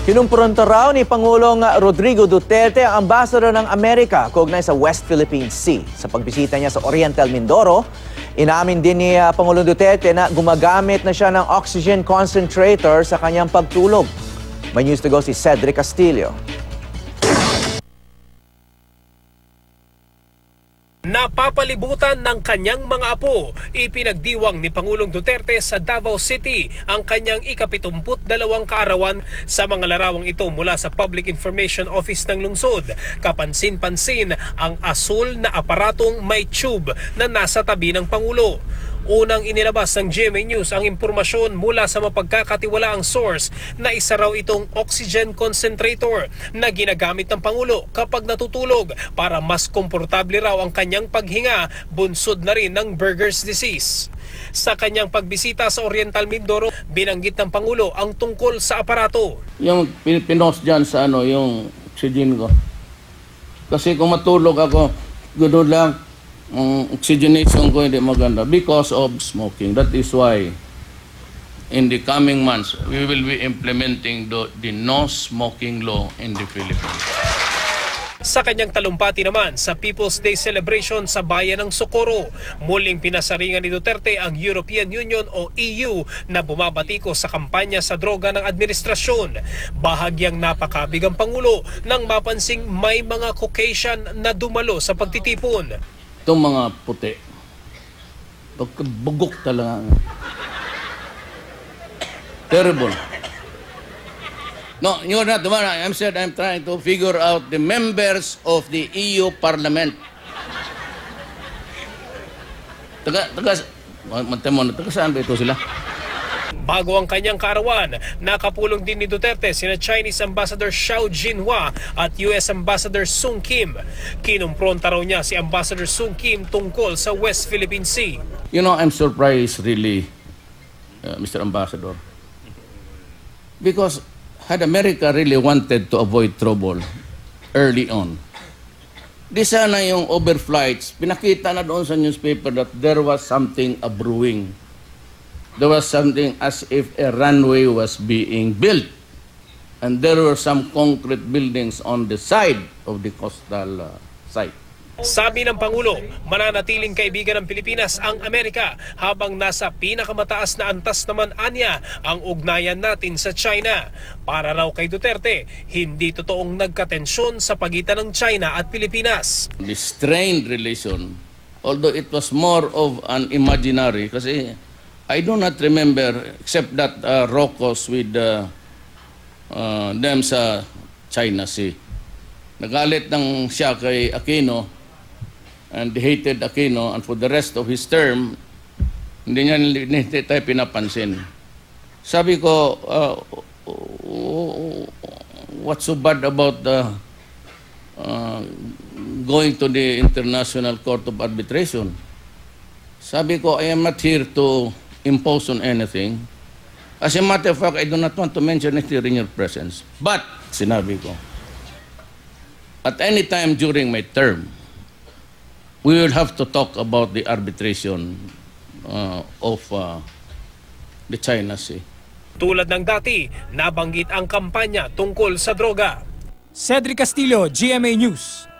Kinumpronta raw ni Pangulong Rodrigo Duterte ang ambassador ng Amerika kaugnay sa West Philippine Sea. Sa pagbisita niya sa Oriental Mindoro, inamin din ni Pangulong Duterte na gumagamit na siya ng oxygen concentrator sa kanyang pagtulog. May news to go si Cedric Castillo. Napapalibutan ng kanyang mga apo, ipinagdiwang ni Pangulong Duterte sa Davao City ang kanyang ika-72 kaarawan. Sa mga larawang ito mula sa Public Information Office ng lungsod, kapansin-pansin ang asul na aparatong may tube na nasa tabi ng Pangulo. Unang inilabas ng GMA News ang impormasyon mula sa mapagkakatiwalaang source na isa raw itong oxygen concentrator na ginagamit ng Pangulo kapag natutulog para mas komportable raw ang kanyang paghinga, bunsod na rin ng Buerger's disease. Sa kanyang pagbisita sa Oriental Mindoro, binanggit ng Pangulo ang tungkol sa aparato. Yung pinos dyan sa yung oxygen ko. Kasi kung matulog ako, gano'n lang, oxygenation ko hindi maganda because of smoking. That is why in the coming months we will be implementing the no smoking law in the Philippines. Sa kanyang talumpati naman sa People's Day celebration sa bayan ng Socorro, muling pinasaringan ni Duterte ang European Union o EU na bumabati ko sa kampanya sa droga ng administrasyon. Bahagyang napakabig ang Pangulo nang mapansing may mga Caucasian na dumalo sa pagtitipon. Itong mga puti, bugok talaga. Terrible. No, you're not the one. I'm trying to figure out the members of the EU Parliament. Taga saan ba ito sila? Bago ang kanyang kaarawan, nakapulong din ni Duterte sina Chinese Ambassador Xiao Jinhua at US Ambassador Sung Kim. Kinumpronta raw niya si Ambassador Sung Kim tungkol sa West Philippine Sea. You know, I'm surprised really, Mr. Ambassador. Because had America really wanted to avoid trouble early on, di sana yung overflights, pinakita na doon sa newspaper that there was something brewing. There was something as if a runway was being built. And there were some concrete buildings on the side of the coastal site. Sabi ng Pangulo, mananatiling kaibigan ng Pilipinas ang Amerika habang nasa pinakamataas na antas naman anya ang ugnayan natin sa China. Para raw kay Duterte, hindi totoong nagkatensyon sa pagitan ng China at Pilipinas. The strained relation, although it was more of an imaginary, kasi I do not remember except that Rocos with them sa China Sea. Nagalit ng siya kay Aquino and hated Aquino, and for the rest of his term, hindi tayo pinapansin. Sabi ko, what's so bad about going to the International Court of Arbitration? Sabi ko, I am not here to impose on anything. As a matter of fact, I do not want to mention it here in your presence. But, sinabi ko, at any time during my term, we will have to talk about the arbitration of the China Sea. Tulad ng dati, nabanggit ang kampanya tungkol sa droga. Cedric Castillo, GMA News.